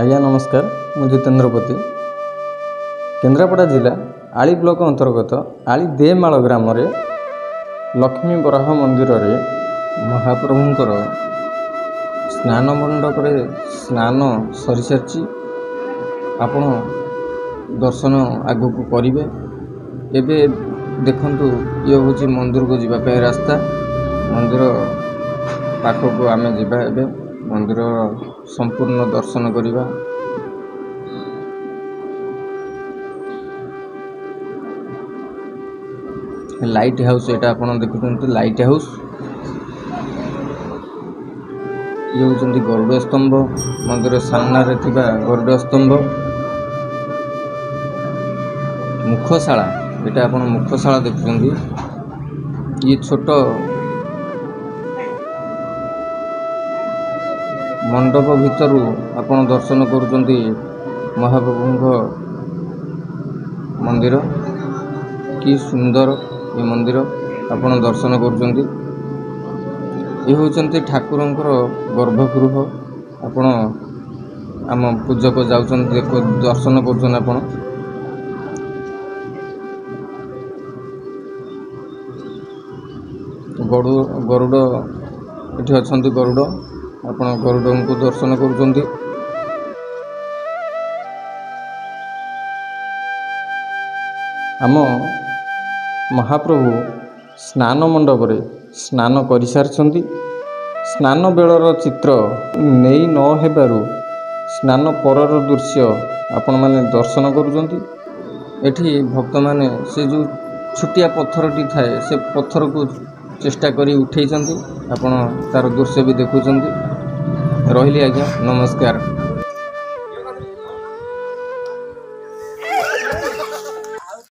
आज्ञा नमस्कार मु जितेन्द्रपति केन्द्रापड़ा जिला आली ब्लॉक अंतर्गत आली देमाल ग्राम रे लक्ष्मी बराह मंदिर रे महाप्रभुंकर स्नान मंडप रे स्नान सरी सारी आपण दर्शन आगु को करिवे। एबे देखंतु ये होची मंदिर को जीवा पे रास्ता मंदिर पाख को आमे जीवा एबे मंदिर संपूर्ण दर्शन करिवा। लाइट हाउस एटा आपण देखुछंती लाइट हाउस ये होचंती गरुड़ स्तंभ मंदिर सामना रे थिबा गरुड़ स्तंभ मुखशाला एटा आपण मुखशाला देखुछंती। ये छोट मंडप भितरु आपण दर्शन करुचंती महाप्रभुंक मंदिर कि सुंदर ये मंदिर आपण दर्शन करुचंती। ये होचंती ठाकुरंकर गर्भगृह आपण आम पूजक जाउचंती दर्शन करुचन आपण गरुड़ एठी अछंती गरुड़ आपण गरुड़ को दर्शन करुचंती। आम महाप्रभु स्नान मंडप रे स्नान करि सारछंती। स्नान बेलर चित्र नेई न हेबारु स्नान परर दृश्य आपण माने दर्शन करुचंती। एठी भक्त माने से जो छुटिया पत्थरटी थाए से पत्थर को चेष्टा करी उठेइचंती। आपण तार दृश्य भी देखुचंती। रहिली आज्ञा नमस्कार।